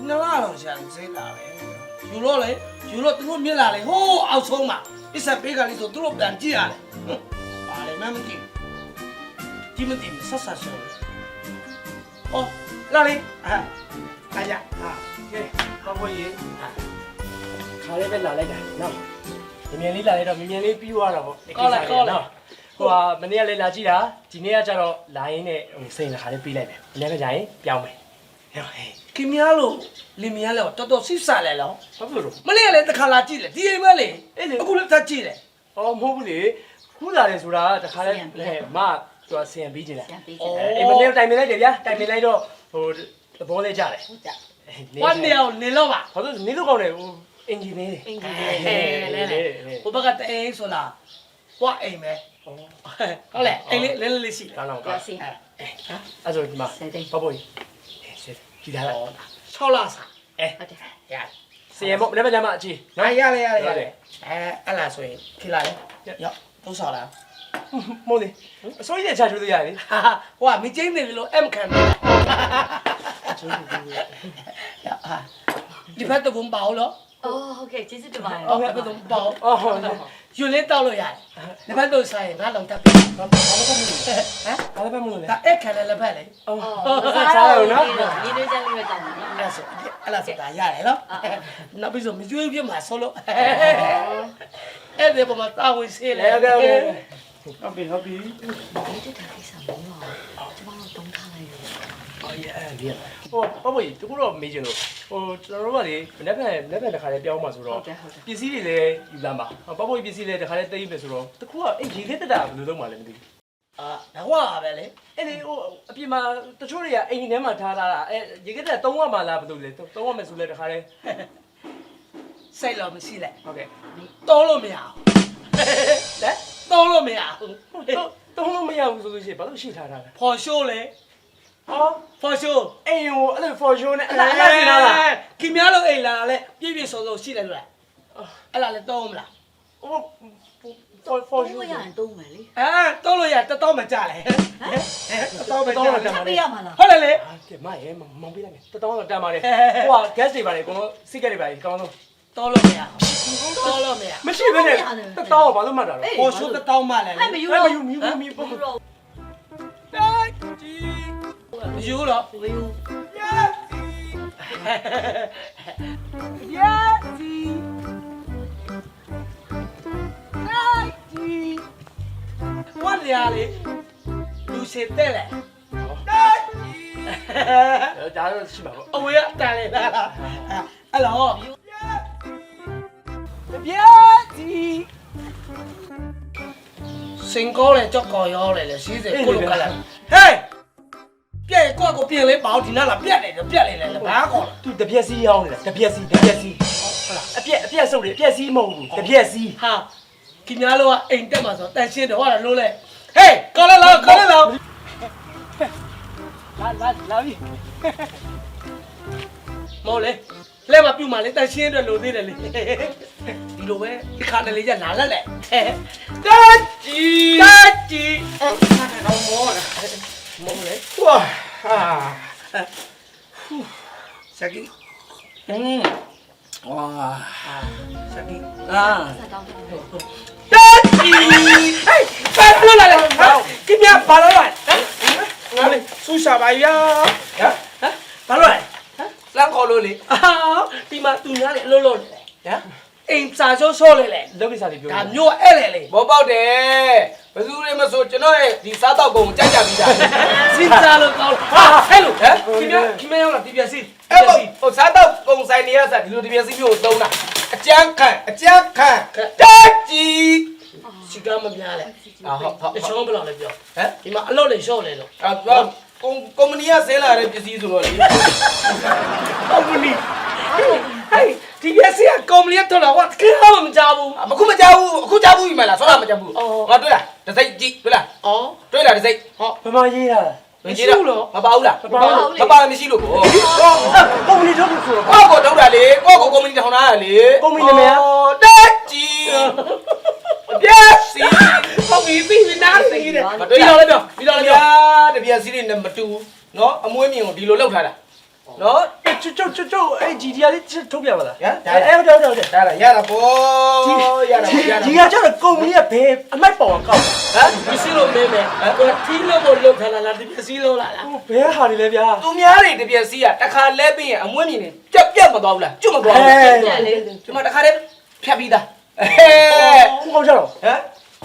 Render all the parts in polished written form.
နှစ်လတော့ရှာစေးလာပဲယူလို့သူတို့မြင်လာလေဟိုးအောက်ဆုံးမှာအစ်ဆက်ပေးကလေးဆိုသူတို့ပြန်ကြည့်ရတယ်ပါလေမမကြည့်ကြည့်မသိဘူးဆက်ဆက်ဆိုအော်လာလေဟာလာရဟာကဲဘာဖို့ရေးခါလေးပဲလာလိုက်တာနော်မြင်လေးလာလိုက်တော့မြင်လေးပြီးသွားတော့ပေါ့ကောလားဟိုကမနေ့ကလေးလာကြည့်တာဒီနေ့ကကျတော့လာရင်းနဲ့စိန်တစ်ခါလေးပြီးလိုက်မယ်အများကကြရင်ပြောင်းမယ်ဟဲ့ခင်များလို့လင်မယားလည်းတော်တော်စိစလဲလောဘာဖြစ်လို့မနေ့ကလည်းတစ်ခါလာကြည့်တယ်ဒီအိမ်ပဲလေအခုလည်းတက်ကြည့်တယ်ဩမဟုတ်ဘူးလေခုလာတယ်ဆိုတာတစ်ခါလည်းမသူကဆင်ပြီးကြည့်တယ်အိမ်မနေ့တိုင်ပင်လိုက်တယ်ဗျာတိုင်ပင်လိုက်တော့ဟိုသဘောလေးကြတယ်ဟုတ်ကြဘာနေအောင်နေတော့ပါဘာလို့နေတော့ကောင်းတယ်ဟိုအင်ဂျင်နေတယ်အင်ဂျင်နေတယ်ဟိုဘက်ကတဲအိမ်ဆိုလားဘွားအိမ်ပဲဟုတ်လေအိမ်လေးလေးရှိတယ်ကောင်းကောင်းဆင်အဲ့ဆိုဒီမှာဘာပေါ်ကြီးကြည့်ထားလိုက်6လစာဟုတ်တယ်ရစင်ရမို့လည်းမအကြည့်နော်ရတယ်အဲ့လားဆိုရင်ဖြစ်လာတယ်ရောက်သုံးဆောင်လာမို့လေအစိုးရချချိုးသေးရတယ်ဟိုကမကျင်းနေပြီလို့အမ်ခံတယ်ဒီဖက်တော့ဘုံပါလို့ဟုတ်ကဲ့ကျေးဇူးတင်ပါတယ်ဟုတ်ကဲ့ဘယ်တော့ပေါ့ယူလေးတောက်လို့ရတယ်ဒီဖက်တော့ဆိုင်ငါလုံးတက်ပြီဘာလို့ပဲမလို့လဲဒါအဲ့ခံတယ်လက်ဖက်လေစားရနော်ရင်းနှီးချမ်းလေးပဲတောင်းပါနော်အဲ့လားဆိုတာရတယ်နော်နောက်ပြီးဆိုမကျွေးပြမှာဆိုလို့အဲ့ဒီပေါ်မှာတာဝန်ရှိလေဟုတ်ပြီဒီတက်တာကိစ္စမဟုတ်ပါဘူးကျွန်တော်တုံးထားလိုက်လို့ဒီဟိုဘာလို့တကူတော့မေးချင်လို့ဟိုကျွန်တော်တို့ကလေလက်ဖက်တစ်ခါလေးပြောင်းမှာဆိုတော့ပစ္စည်းတွေလည်းယူလာမှာဘာလို့ပစ္စည်းလည်းတစ်ခါလေးတိတ်ပြီဆိုတော့တကူကအဲ့ရေလေးတက်တာဘယ်လိုလုပ်မှလဲမသိဘူးဒါဟွာပဲလေအဲ့ဒီဟိုအပြင်မှာတချို့တွေကအိမ်ထဲမှာထားလာတာအဲ့ရေကတက်300မှလားဘယ်လိုလဲ300မယ်ဆိုလဲတစ်ခါလေးစိတ်တော့မရှိလဲဟုတ်ကဲ့တောလို့မရအောင်လက်တောလို့မရအောင်တောလို့မရဘူးဆိုလို့ရှိရင်ဘာလို့ရှိထားတာလဲဖော်ရှိုးလေဖော်ရှိုးအိမ်ဟိုအဲ့လိုဖော်ရှိုးနဲ့အဲ့ဒါစင်လာလားခင်များလို့အိမ်လာလဲပြည့်ပြည့်စုံစုံရှိတယ်လို့လားအဲ့ဒါလည်းတောမလားဖော်ရှိုးရရင်တုံးမယ်လေတောလို့ရတောင်းမကြလေတောင်းမကြတယ်ပေးရမှာလားဟုတ်တယ်လေကဲမရဲမောင်ပေးလိုက်မယ်တောင်းတော့တန်ပါတယ်ဟိုက gas တွေပါတယ်အကုန်လုံးစိတ်ကက်တွေပါတယ်ကောင်းဆုံးတောလို့မရတောလို့မရမရှိဘဲနဲ့တောင်းဘာလို့မှတ်တာလဲပေါ်ရှိုးတောင်းမှလည်းမယူတော့ယူတော့ယူဝတ်ရလေလူစေတဲ့လေဒါတော့ရှိမှာပေါ့အဝေးကတန်လေလားအဲ့လောပြည့်စီစင်ကောလေကြောက်ကောရောလေရှိစေကိုလိုကလာဟေးပြည့်ကိုပြင်လေးပေါ့ဒီနားလာပြက်နေတယ်ပြက်နေလေဘာကောသူတပြက်စီးရောင်းနေတာတပြက်စီးဟုတ်လားအပြက်စုပ်တယ်အပြက်စီးမဟုတ်ဘူးတပြက်စီးဟာခင်ဗျားတို့ကအိမ်တက်မှာဆိုတန်ရှင်းတယ်ဟောတာလို့လေဟေးကောလဲလောက်လာပြီမော်လေလဲမပြုတ်မှလေတန်ရှင်းအတွက်လိုသေးတယ်လေဒီလိုပဲဒီခါတလေရလာလက်တက်ကြီးတော့မော်လေဝါစကီဝါစကီဆက်တောင်းတယ်တက်ကြီးဟေးဘာလို့လာလဲကိမြဘာလို့လာငါလေဆူရှာပါရဘာလို့လဲလမ်းခေါ်လို့လေဒီမှာသူများလေအလုပ်လုပ်နေတယ်အိမ်စာချိုးဆိုးလေလုပ်ကိစ္စတွေပြောဒါမျိုးအဲ့လေဘောပေါက်တယ်ဘယ်သူတွေမဆိုကျွန်တော်ရဲ့ဒီစားတော့ကုန်ကြိုက်ကြပြီးသားစီစားလို့ကောင်းဟာဟဲ့လို့ခင်ဗျားရောက်လာဒီပြစီအဲ့ဟိုစားတော့ကုန်ဆိုင်နေရစားဒီလိုဒီပြစီမျိုးသုံးတာအကျန်းခံတက်ကြီးစီကမပြားလေဟုတ်တချောဘယ်လောက်လဲပြောဒီမှာအလုပ်လေရှော့လေလို့ကုမ္ပဏီကဆင်းလာတဲ့ပစ္စည်းဆိုတော့လေကုမ္ပဏီဟေးဒီပြစီကကုမ္ပဏီကထွက်လာတော့ခင်ဗျားမကြောက်ဘူးအခုမကြောက်ဘူးအခုကြောက်ဘူးပြီမလားဆောတာမကြောက်ဘူးငါတွေ့လားတစိတ်ကြည့်တွေ့လားတွေ့လားတစိတ်ဟောဘယ်မှာရေးတာလဲမရှိလို့မပါဘူးလားမပါမရှိလို့ကိုကုမ္ပဏီထုတ်လို့ဆိုတော့ကိုထုတ်တာလေကိုကုမ္ပဏီထောင်ထားတာလေကုမ္ပဏီနာမည်တက်ကြီးပြက်စီဟုတ်ပြီနားစီတယ်ပြီးတော့လည်းပြောတပြက်စီတွေနဲ့မတူ နော်အမွေးမြင်ကိုဒီလိုလောက်ထားတာနော် ကျုပ်အဲ့ GTR လေးထုတ်ပြပါလား ဟမ် အဲ့ဟုတ်တယ် ဒါလားရတာပေါ့ရတာ ဒီကကျတော့ကုမ္ပဏီကဘယ်အမိုက်ပေါ်ကောက် ဟမ်မစီလို့မဲမဲကိုထီးလို့ကိုလောက်ထားလားဒီပစ္စည်းလို့လား ဘယ်ဟာတွေလဲဗျာ သူများတွေတပြက်စီးကတခါလဲပြီးရင်အမွေးမြင်နေပြတ်မသွားဘူးလားကျွတ်မသွားဘူးဒီမှာတခါတည်းဖြတ်ပြီးသားဟဲ့ ဟုတ်ကြတော့ ဟမ်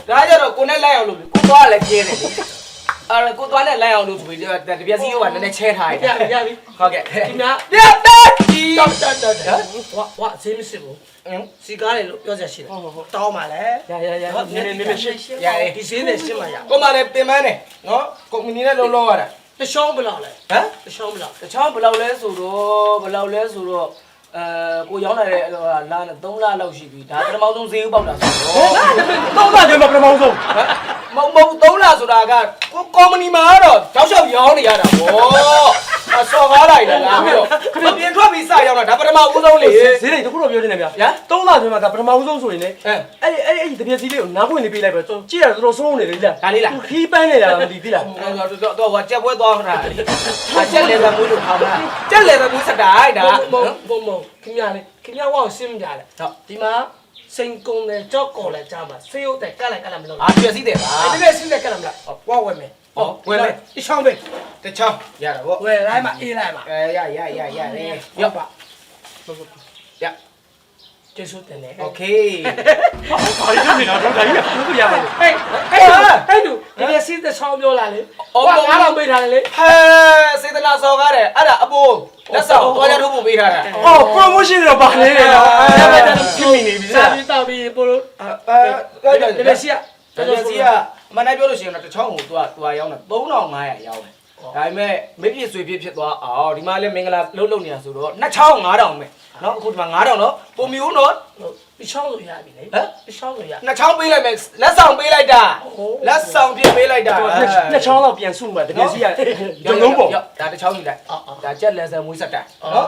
ဒါကြတော့ကိုနဲ့လိုက်အောင်လုပ်ပြီကိုသွားလည်းကျဲတယ်အဲ့ကိုသွားနဲ့လိုက်အောင်လုပ်ဆိုပြီးတပြက်စီးကနည်းနည်းချဲထားရတယ်ရပြီ ဟုတ်ကဲ့ ဒီများ ပြတ်တက်ကြီး တော်ဝါဈေးမရှိဘူးစီကားလေလို့ပြောစရာရှိတယ်တောင်းပါလေ ရနည်းရှင်း ရတယ်ဒီဈေးနဲ့ရှင်းပါရကိုမလည်းတင်မန်းတယ်နော်ကုမ္ပဏီနဲ့လုံးလုံးရတာတချောင်းဘယ်လောက်လဲဟမ်တချောင်းဘယ်လောက်လဲဆိုတော့ကိုရောင်းလာတဲ့လာနဲ့3လလောက်ရှိပြီဒါပထမဆုံးဈေးဥပေါက်တာဆိုတော့ တော့တယ်ပထမဆုံး မဟုတ်3လဆိုတာကကိုကုမ္ပဏီမှာကတော့တောက်လျှောက်ရောင်းနေရတာဗောအစော်ကားလိုက်လားပြီးတော့ခပြင်ထွက်ပြီးစရောင်းတာဒါပထမဦးဆုံးလေ ဈေးတွေတခုတော့ပြောနေတယ်ဗျာ3လအတွင်းမှာဒါပထမဆုံးဆိုရင်လေအဲ့တပြက်စီးလေးကိုနားခွင့်နေပေးလိုက်ပဲကြည့်ရတော့တော်ဆုံးနေလေလား ဒါလေးလား ခီးပန်းနေတာမသိသေးလား တော့ဟိုကြက်ပွဲသွားတာကြက်လေကမွေးလို့ထားတာကြက်လေကမွေးစတာအဲ့ဒါ မခင်ဗျာလေခင်ဗျာဝါကိုရှင်းပြတယ်ဒီမှာစိန်ကုန်းနဲ့ကြောက်ကော်လဲကြားမှာဆေးရုပ်တဲ့ကတ်လိုက်ကတ်လိုက်မလို့ ပြည့်စည်တယ်ပါ ဒီနေ့စီးတဲ့ကတ်လိုက်မလားဝါဝဲမယ် ဝယ်မယ် ဒီချောင်းပဲ တချောင်းရတာဗော ဝဲလိုက်မှာအေးလိုက်မှာ ရရော့ပါရ ကျေးဇူးတင်တယ် โอเค ဘာလို့နေတော့ဒါကြီးကဘုရားပါလေ ဟဲ့လူဒီနေ့စီးတဲ့ချောင်းပြောလာလေဝါငါတော့ပေးထားတယ်လေ ဟဲစေတနာစော်ကားတယ်အဲ့ဒါအပိုးလက်ဆောင်တွားကြထုတ်ဖို့ပေးထားတာ အော် promotion တော့ပါလေပြင်နေပြီ စာပြီးတော့ပြီးပို့လို့ဒီနေ့စီး တကယ်စီကအမှန်တိုင်းပြောလို့ရှိရင်တော့တချောင်းကိုသူကရောင်းတာ3500ရောင်းတယ်ဒါပေမဲ့မစ်ပြည့်ဆွေပြည့်ဖြစ်သွားအောင်ဒီမှာလည်းမင်္ဂလာလှုပ်နေတာဆိုတော့2ချောင်း9000ပဲเนาะအခုဒီမှာ9000เนาะပုံမျိုးเนาะ ဒီချောင်းလို့ရပြီလေဒီချောင်းလို့ရ 2ချောင်းပေးလိုက်မယ်လက်ဆောင်ပေးလိုက်တာလက်ဆောင်ပြပေးလိုက်တာ နှစ်ချောင်းတော့ပြန်စုမှာတကယ်စီကဂျုံလုံးပေါ့ ဒါတစ်ချောင်းယူလိုက်ဒါကြက်လက်ဆန်မွေးဆက်တာเนาะ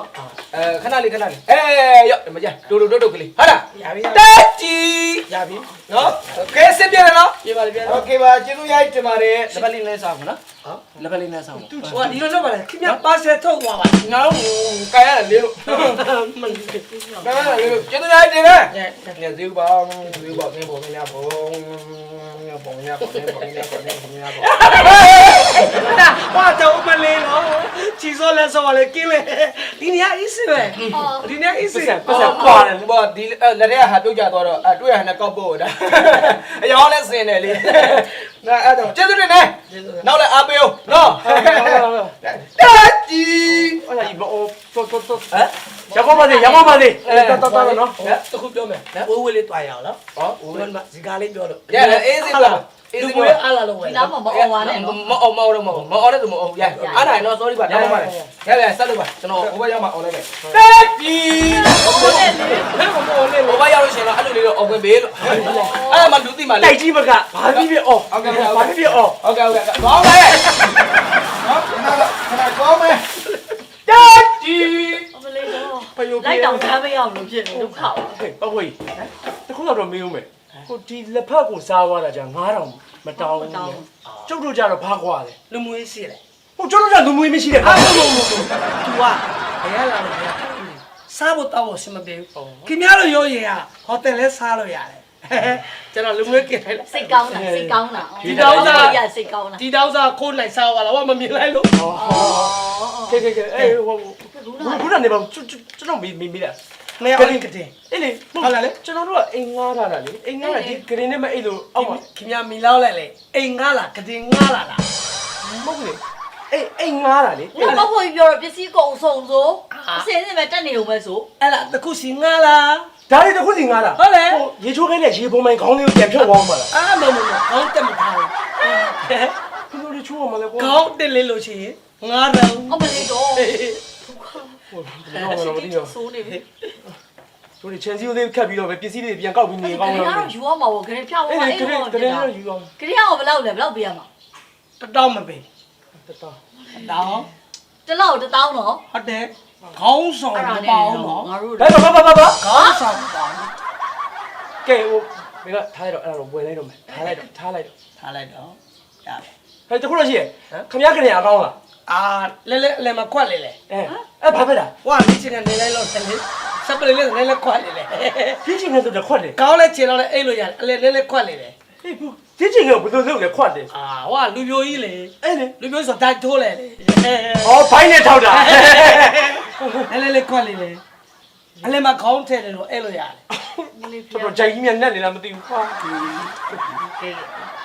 ခဏလေးရော့ဒီမှာကြတူတုတ်ကလေးဟာလား ရပြီ တက်ကြီး ရပြီ เนาะကဲစစ်ပြတယ်เนาะ ပြပါလေပြ โอเคပါကျေးဇူးရိုက်တင်ပါတယ်လက်ပတ်လေးနဲ့ဆောင်နော်လက်ပတ်လေးနဲ့ဆောင် ဟိုဒီလိုလုပ်ပါလေခင်ဗျာပါဆယ်ထုတ်သွားပါ နောက်ကာရလေးလို့ မင်း ကာရလေးလို့ကျေးဇူးရိုက်တင်မယ်ညဇီးပါဇီးပါနေပေါ်နေရပေါ်ပေါ်နေပေါ်ဘာတော့မလေးနော်ချီစောလဲစောလေကင်းလေဒီနေရာအစ်စ်ပဲဒီနေရာအစ်စ် ပတ်စံကွာတယ် ဘောဒီလက်ထဲဟာပြုတ်ကြသွားတော့တွေ့ရဟန်ကောက်ဖို့ဒါအယောလဲစင်တယ်လေနာအဲ့တော့ကျေးဇူးတင်နေနောက်လည်းအားပေးအောင်နော်တက်ကြီး အဲ့ဒါကြီးဘောတော်ရောက်ပါစေတော်နော် တခုပြောမယ်ဝေးဝေးလေးတွားရအောင်နော်ဟောဝေးမှာဇီကားလေးပြောလို့ ရတယ်အေးစေးပါအေး လူ စေး တွေ ပါ အားလာလို့ဝယ် ဒီတော့မအော်ပါနဲ့နော် မအောင်တော့မအောင်တဲ့သူမအောင်ရအားနိုင်တော့ sorry ပါတောင်းပါရဆက်လို့ပါကျွန်တော်ဟိုဘက်ရောက်မှအောင်လိုက်မယ်တက်ပြီဟိုဘက်ရောက်လို့ရှိရင်တော့အဲ့လိုလေးတော့အောင်ခွင့်ပေးလို့အဲ့မှလူသိမှလေ တိုက်ကြီးဘကဘာဖြစ်အော်ဘာဖြစ်အော် ဟုတ်ကဲ့ကောင်းမယ်နော်ခဏကောင်းမယ်တက်ကြီး အမလေးတော့လိုက်တောင်ခမ်းမရအောင်လို့ဖြစ်နေဒုက္ခပါ ဟေးပေါ့ဝေးတခုတော့မေးဦးမယ်ကိုဒီလက်ဖက်ကိုစားသွားတာကြာ9000မတောင်းဘူးကျုပ်တို့ကြတော့ဘာခွာလဲ လူမွေးရှိတယ် ဟိုကျုပ်တို့ကလူမွေးမရှိတဲ့ အားလုံးလုံးသူကဘယ်ရလာလဲစားဖို့တောက်ဖို့စမပေးဘူးခင်ဗျားတို့ရောရင်ဟိုတယ်လဲစားလို့ရတယ်ကျွန်တော်လူမွေးกินလိုက် စိတ်ကောင်းတာစိတ်ကောင်းတာဒီတော့ရစိတ်ကောင်းတာ ဒီတောက်စားခိုးလိုက်စားသွားလားဟောမမြင်လိုက်လို့ ကဲအေးဟိုခုနကနေပါကျွန်တော်မိတာ နေအောင်ကတင် အေးလေဟုတ်လားလေကျွန်တော်တို့ကအိမ်ငားထားတာလေအိမ်ငားတာဒီဂရင်းနဲ့မအိတ်လို့အောက်မှာ ခင်ဗျာမီလောက်လိုက်လေအိမ်ငားလားကတင်ငားလားလား မဟုတ်လေအိမ်ငားတာလေ ငါမဖို့ပြောတော့ပစ္စည်းကုန်ဆုံးဆိုအစင်းစင်းပဲတက်နေုံပဲဆို အဲ့လားတခုစီငားလား ဒါလေးတစ်ခုစီငားတာရေချိုးခိုင်းတဲ့ရေပုံမိုင်ခေါင်းလေးကိုပြန်ဖြုတ်သွားမှာလား အာမခေါင်းတက်မထားဘူး ဒီလိုလေးချိုးအောင်မလဲကွာ ခေါင်းတက်လေးလို့ရှိရင်ငားတယ် အမလေးတော့ တော့မသိတော့ ဆိုးနေပြီ တို့ချန်စီကိုလေးခတ်ပြီးတော့ပဲပစ္စည်းတွေပြန်ကောက်ပြီးနေကောင်း ခ လို့ ရီးကတော့ယူရမှာပေါ့ခရီးဖြောင်း အေး သွား လေ အေး က တော့ လေးတော့ယူအောင် ခရီးကတော့ဘယ်လောက်လဲဘယ်လောက်ပေးရမှာ တောင်းမပေး တော် တောင်း တစ်လောက်1000တော့ ဟုတ်တယ်ခေါင်းဆောင်မပေါအောင်နော် ငါတို့ ဒါတော့ဘာခေါင်းဆောင်မပေါအောင် ကဲဟိုမင်းကထားလိုက်တော့အဲ့ဒါတော့ဝယ်လိုက်တော့မယ်ထားလိုက်တော့ ထားလိုက်တော့ရတယ် ဟဲ့တခုတော့ရှိရခင်ဗျားခင်ဗျာအကောင်းလား လဲမခွက်လေလေ ဘာဖြစ်တာ ဝါလေးချင်ကနေလိုက်လို့တယ်လေစပလေးလေးလဲခွက်လေလေ ပြင်းချင်နေဆိုတော့ခွက်တယ် ကောင်းလဲချင်တော့လဲအိတ်လို့ရတယ်လဲခွက်လေလေ ဟေးဘူးပြင်းချင်ကဘယ်လိုလုပ်လဲခွက်တယ် ဝါလူပြိုကြီးလေ အဲ့လေ လူပြိုဆိုတိုက်ထိုးလေလေ ဩဘိုင်းနဲ့ထောက်တာ လဲခွက်လေလေအလဲမခေါင်းထဲတယ်လို့အဲ့လိုရတယ် တော်တော်ဂျိုင်ကြီးမြန်နဲ့နေလားမသိဘူးဟာ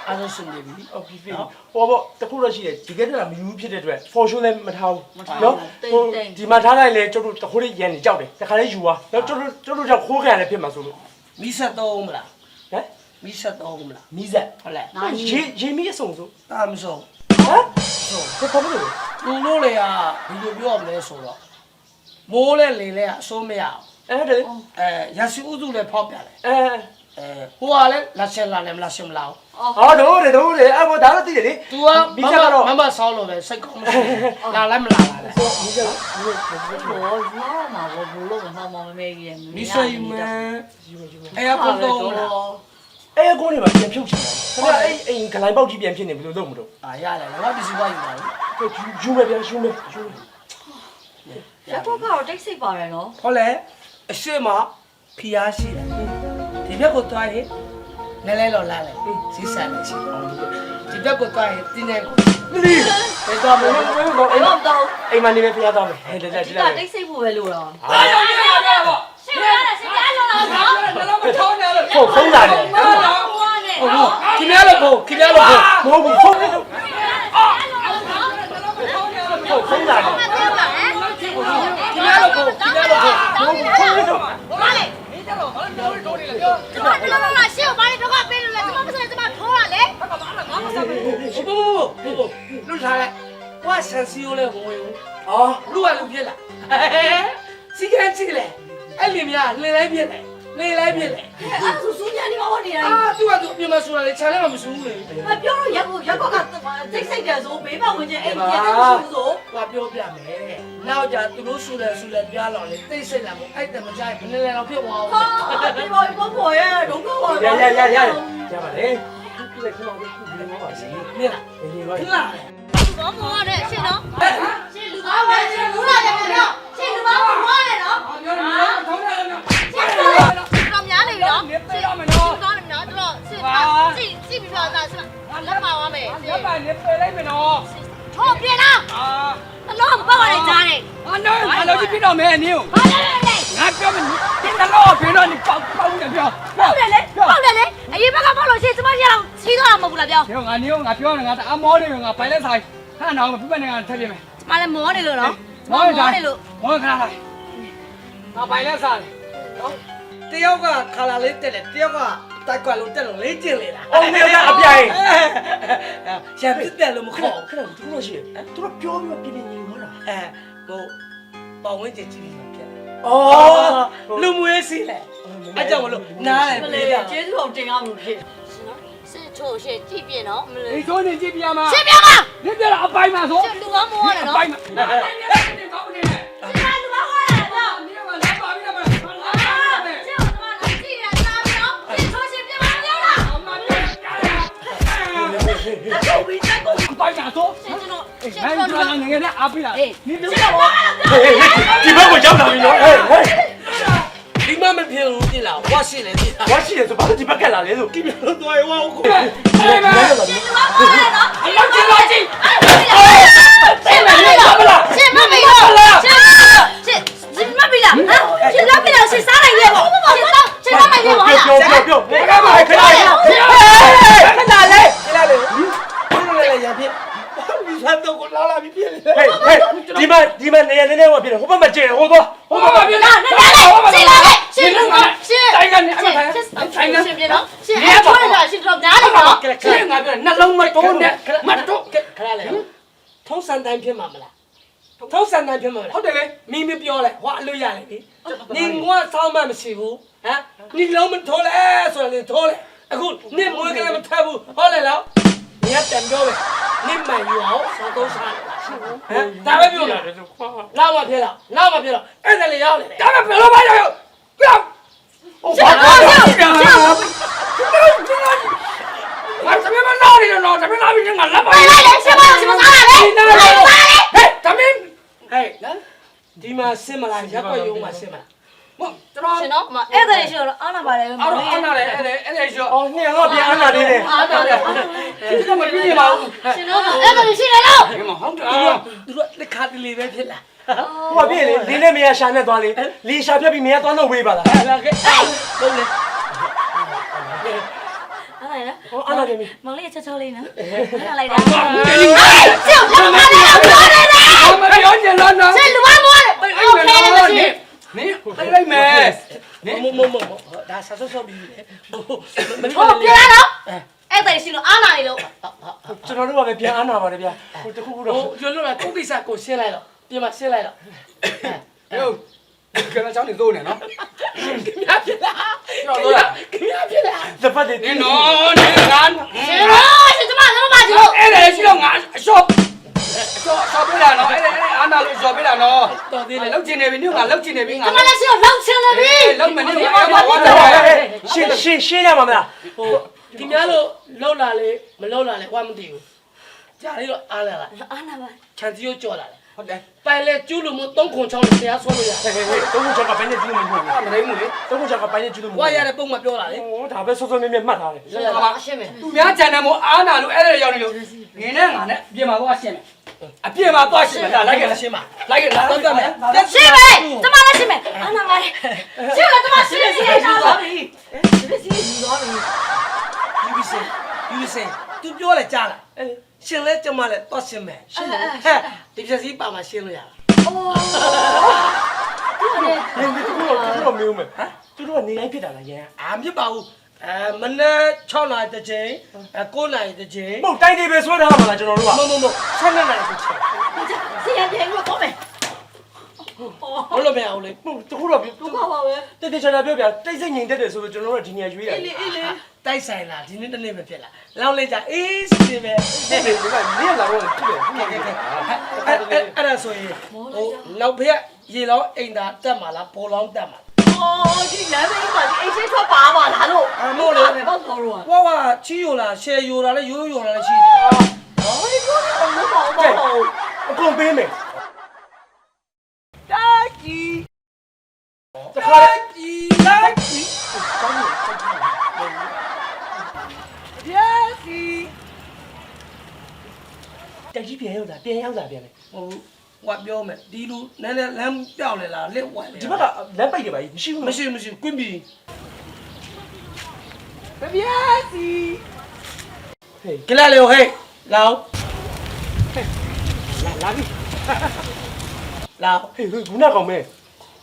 အားလုံးရှင်နေပြီ ဟုတ်ပြီပြီဟောပေါ့တခုတော့ရှိတယ်ဒီကဲတက်တာမယူဖြစ်တဲ့အတွက် for sure လည်းမထားဘူးနော်ဒီမှာထားလိုက်လေကျုပ်တို့တခိုးလေးရန်နေကြောက်တယ်တခါလေးယူသွားနော်ကျုပ်တို့ကြောင့်ခိုးကန်လည်းဖြစ်မှာဆိုလို့ မီးဆက်တော့မလား ဟမ် မီးဆက်တော့မလား မီးဆက် ဟုတ်လား ရေမီးအစုံဆို တာမဆုံး ဟမ်ဆိုဘာလို့လဲ လူလို့လေကဘယ်လိုပြောရမလဲဆိုတော့မိုးလဲလေလဲအစိုးမရအောင် အဲ့ဒါလေ ရစီဥစုလည်းဖောက်ပြတယ် ဟိုကလည်းလက်ချက်လာလည်းမလားရှင်မလား ဟောတို့လေအဲ့ဘောဒါတော့သိတယ်လေ तू ကမဆောင်းလို့ပဲစိတ်ကောင်းမရှိဘူးလာလည်းမလာလား မီးဆက် ဘောယူရမှာဘောဘလို့မမမမေကြီး မီးဆက်ယူမယ်အဲ့အကုန်တော့လား အဲ့အကုန်းတွေမှာပြန်ဖြုတ်ချင်တာဒါပေမဲ့အဲ့ဂလိုင်းပေါက်ကြီးပြန်ဖြစ်နေဘယ်လိုလုပ်မလို့ ရတယ်ငါပစ္စည်းဝါယူပါလေ ယူမယ်ပြန်ယူမယ် ရက်တော့ကတော့တိတ်ဆိတ်ပါတယ်နော် ဟုတ်လေအရှိမဖီအားရှိတယ်ဒီဘက်ကိုတွားရင်လဲလော်လာလေစီးစားနေရှိဒီဘက်ကိုတွားရင်တင်းနေကို လီဘယ်တော့မလို့ ဘယ်တော့တော့ အိမ်မှာနေပဲဖျားသွားမယ်ဟဲ့တက် ဒီ တက် ကတိတ်ဆိတ်ဖို့ပဲလို့တော့ ရှင်ရတယ်ရှင်ကြားလို့လားနော် ဟုတ်ဖုန်းလာတယ် ဟုတ်ခင်ဗျားလို့မဟုတ်ဘူးဖုန်းလို့ ဟုတ်ဖုန်းလာတယ် ခင်ဗျားလို့မဟုတ်ဖုန်းလို့ ဘာလဲကျွန်တော်ကရှေ့ကိုဘာလဲတော့ကပေးလို့လဲကျွန်တော်မစနဲ့ကျွန်မထိုးရလေ လူထားလိုက်ဝါဆန်စီယိုလဲဝင်ဝင်လူကလူပြက်လာစီကန်စီလေအဲ့လင်များလင်လိုက်ပြက်လေနေလိုက်ပြက်လေ အဲ့ဒါစူးညံနေမှာပေါ့နေတာ သူကသူပြင်မဆိုတာလေခြံထဲမှာမစူးဘူးလေ မပြောတော့ရက်ကောကတိတ်ဆိတ်တယ်ဆိုဘေးပတ်ဝင်ချင်းအဲ့ဒီရက်တော့စူးဆို ဟောပြောပြမယ်နောက်ကြသူတို့ဆူလဲပြားတော့လေတိတ်ဆိတ်လာမို့အဲ့တမကြိုက်ဘယ်နဲ့လဲတော့ဖြစ်သွားအောင် ဟာဒီဘောဘောရဲ့ဒုက္ခပါ ရပါလေဒီကခမောင်းကိုဒီလိုပါစီ မြင်လား နေပါ ခလာ ဘောမောတဲ့ရှင်နော်ရှင်လူသားပဲရှင်လူလာတယ်နော်ရှင်လူသားမောတယ်နော် ပြောနေတယ်ထောင်းတယ်နော် ရှင်တော်များနေပြီနော်ရှင်တော်မယ်နော်တို့ရှင်ကြည့်ပြီးတော့ဒါရှင်လက်ပါသွားမယ် ရပ်ပါနေပြေးလိုက်မယ်နော် ထိုးပြေလား အလုံးမပတ်ပါနဲ့ကြားတယ် အနော်ကြီးပြတော့မယ်အနည်း ဘာလဲလဲ ငါပြောမယ်ဒီတော့ပြေတော့နေပေါက်နေပြော ဟုတ်တယ်လေအရင်ဘက်ကပေါက်လို့ရှင်ကျမရအောင်ချီးသွားမှာမဟုတ်ဘူးလားပြော ပြောငါနေငါပြောနေငါတအားမောနေငါပိုင်လက်ဆိုင်ဟာနောက်ပြပနေငါထပ်ပြမယ် ကျမလည်းမောနေလို့နော် မောနေလို့မောခါလာငါပိုင်လက်ဆိုင်နော်တယောက်ကခါလာလေးတက်တယ်တယောက်ကတိုက်ကွာလို့တက်လို့လေးကျင်လေလား အောင်နေကအပြိုင် ရံပြတက်လို့မခေါ် ခဏသူတို့ရှိတယ်သူတို့ပြောပြီးပြပြညီဟောတာ ဟိုပေါဝင်ကျင်ကြည့်ပြီးပြက် အော် လူမွေးစီလေအကြောင်းမလို့နားတယ် မ ပြေး လေး တာ ကျေးဇူးတော်တင်အောင်လို့ဖြစ် စစ်ချိုးရှင်းကြည့်ပြနော်မလို့ ဒီဆိုနေကြည့်ပြမှာ ရှင်းပြပါ ဒီပြတော့အပိုင်မှာဆို ရှင်လူကောင်းမောတယ်နော် ပိုင်မှာဒီကောင်းနေတယ် ရှင်လူကောင်းမောတယ်နော် ဒီမှာလာပါပြီလားမ ရှင်ကကြည့်ရတာနော်ရှင်ချိုးရှင်းပြပါပြောလား အမလေးတော့ပြီးတက်ကို အပိုင်မှာဆို ရှင်ကျွန်တော်ရှင် ဟဲ့ ကျွန် ဒီ တော် မှာငယ်နဲ့အားပြလားဒီလူ ဒီဘက်ကိုရောက်လာပြီနော်ဟေးဟေး ဒီမှာမပြေဘူးတိလားဝါရှိလေတိလား ဝါရှိတယ်ဆိုဘာလို့ဒီဘက်ကလာလဲလို့ ဒီလိုတော့ဝါကိုဟဲ့မ ရှင်ကမောတယ်နော် အမကျလာကြည့် ရှင်မမေလားရှင်မမေလားရှင်မမေလားရှင်လာပြီလားရှင်စားနိုင်ရဲ့ပေါ့ရှင်စားနိုင်ရဲ့ပေါ့လား ပြောနေကမှာခဏလေးခဏလေး တိလားလေဘယ်လိုလဲရဖြစ်ဒီစားတော့ကိုလာလာပြီးပြည့်လေ ဟေးဟေးဒီမှာနေရနေဟိုပြတယ်ဟိုဘက်မှာကျဲဟိုသွားဟိုဘက်မှာပြတယ် ရှင်လာလေရှင်လူကောရှင်တိုင်းကနေအမထိုင်ရှင်ပြနော်ရှင်အထွန်းလာရှင်တော့များတယ်နော် ခက်ငါပြောနှလုံးမတိုးနဲ့မတိုးခရလေထုံးစံတိုင်းဖြစ်မှာမလားထုံးစံတိုင်းဖြစ်မှာဟုတ်တယ်လေမိမပြောလဲဟောအလို့ရတယ်လေနင်ကဆောင်းမမရှိဘူးဟမ်နင်လုံးမထိုးလဲဆိုရင်ထိုးလဲအခုနင်မွေးကလေးမထပ်ဘူးဟုတ်လေလား你要点标呗，你买油啥都啥，咱们不用了，那么别了，那么别了，二十里要了，咱们别了，买油，不要，我这边拿里了，这边拿里人俺来吧，来来，什么啥来嘞？来来。ဒီမှာဆင်းမလားရက်ွက်ရုံးမှာဆင်းမလား မကျွန်တော် ရှင်နော်မအဲ့ဒါလေးရှိတော့အားနာပါတယ် အားနာတယ်အဲ့ရှော့ အော်နှစ်တော့ပြန်အားနာသေးတယ် အားနာတယ်ဒီကမပြည့်ပါဘူး ရှင်နော်အဲ့ဒါလေးရှိတယ်လို့ ဒီမှာဟုတ်တယ် သူတို့လက်ခါတလေပဲဖြစ်လာ ဟိုကပြည့်လေလင်းနဲ့မရရှာနဲ့သွားလေလင်းရှာဖြတ်ပြီးမရသွားတော့ဝေးပါလား အဲ့ဒါကဲလုံးလေ အားနာရ ဟောအားနာတယ်မီ မောင်လေးချက်ချောလေးနော်အားနာလိုက်တာရှင်ဘာမှမလုပ်ဘူးပြောနေတယ် မပြောချင်တော့နော် ရှင်လူမမောတယ် အဲ့မယ်နော်နင်လိုက်မယ်နင် မဒါဆဆော့ပြီးလေမ ဟိုပြလာတော့အဲ့ဒါလေးရှိလို့အားနာနေလို့ ကျွန်တော်တို့ကပဲပြန်အားနာပါတယ်ဗျာဟိုတခုခုတော့ ဟိုကျွလို့ကိုကိစ္စကိုရှင်းလိုက်တော့ပြင်မှာရှင်းလိုက်တော့ ဟိုကနချောင်းနေသိုးနေနော် ခင်ဗျာဖြစ်လာ ကျော်လို့လား ခင်ဗျာဖြစ်လာ သပတ်တွေ နင်နော်နင်ကန်း ရှင်ရောရှင်ကျမလုံးပါကြည့်လို့ အဲ့ဒါရှိတော့ငါရှော့ပေးတာနော်အဲ့အားနာလို့ရှော့ပေးတာနော် တော်သေးလေ လောက်ချင်နေပြီနင်ကလောက်ချင်နေပြီငါ ကျမလည်းရှင်လောက်ချင်တယ်ပြီ လောက်မယ်နင်ကဝါတာ ရှင်းရမှာမလား ဟိုခင်ဗျားလို့လောက်လာလေမလောက်လာလေဟောမသိဘူးကြာလေးတော့အားလာလား အားနာပါ ခြံစည်းရိုးကြော်လာလေ ဟုတ်တယ် ပိုင်လေကျူးလို့မ3ခွန်6လို့တရားဆွဲလို့ရတယ် ဟဲ့တုံးချက်ကပိုင်းနဲ့ကျူးလို့မဟုတ်ဘူး မနိုင်ဘူးလေ တုံးချက်ကပိုင်းနဲ့ကျူးလို့မဟုတ် ဝါ ဘူး ရတဲ့ပုံမှာပြောလာလေ ဟောဒါပဲစောစောမြဲမြဲမှတ်ထားတယ် ရှင်းမယ် သူများချန်တယ်မို့အားနာလို့အဲ့ဒါရောက်နေလို့ငင်းနဲ့ငါနဲ့အပြင်မှာသွားရှင်းမယ်အပြင်မှာသွားရှင်းမယ်ဒါလိုက်ကြရှင်းပါလိုက်ကြလား တော့ပြမယ် ရှင်းမယ်ကျမလည်းရှင်းမယ်အားနာပါတယ်ရှင်းမယ်ကျမရှင်းမယ်ရှင်းမယ် သွားပြီဒီစီယူသွားပြီ ယူစင်သူပြောလဲကြားလားရှင်လဲကျမလဲတော့ရှင်းမယ်ရှင်းတယ်ဟဲ့ဒီပစ္စည်းပါမှာရှင်းလို့ရလား နင်တို့ကတော့မေးဦးမယ်ဟမ်သူတို့ကနေတိုင်းဖြစ်တာလားရန် အာမဖြစ်ပါဘူးမနေ့6နာရီတစ်ချိန်9နာရီတစ်ချိန် မဟုတ်တိုင်းတွေပဲဆွဲထားမှာလားကျွန်တော်တို့က မ7နာရီတစ်ချိန် စီရပြန်လို့တော့မယ် ဘလို့မရဘူးလေ မဟုတ်တခုတော့ ဒုက္ခပါပဲ တိတ်တိတ်ချာချာပြောပြတိတ်စိတ်ငြိမ်သက်တယ်ဆိုတော့ကျွန်တော်တို့ကဒီနေရာရွေးရတယ် အေးလေအေးလေ တိုက်ဆိုင်လာဒီနေ့တစ်နေ့ပဲဖြစ်လာလောင်းလိုက်ကြအေးစီပဲ ဒီကနေ့လာတော့ဖြစ်တယ် အဲ့ဒါဆိုရင်ဟိုနောက်ဖက်ရေလောင်းအိမ်သာတက်မှာလားဘောလောင်းတက်မှာ အော်ဒီလမ်းမေးပါဒီအိတ်ချင်းထွက်ပါပါလားလို့ အမို့လေ တော့တော်တော့ ဝါဝါချီယိုလားရှယ်ယိုလားလဲရိုးရိုးလားလဲရှိတယ် အော်ဒီကောတော့မပေါ့ပေါ့ အကုန်ပေးမယ် တာကြီး တခါလေ ကြီးတာကြီးယာစီ တက်ကြီးပြန်ရောက်လာပြန်ရောက်လာပြန်လေ ဟိုဝါပြောမယ်ဒီလူနည်းနည်းလမ်းပြောက်လေလားလက်ဝိုင်လေ ဒီဘက်ကလက်ပိတ်တယ်ပါမရှိဘူး မရှိကွင်းပြီဗျာစီ ဟေး ကလာလေဟဲ့လောင်း လာပြီ လောင်း ဟေးခုနကောင်မဲ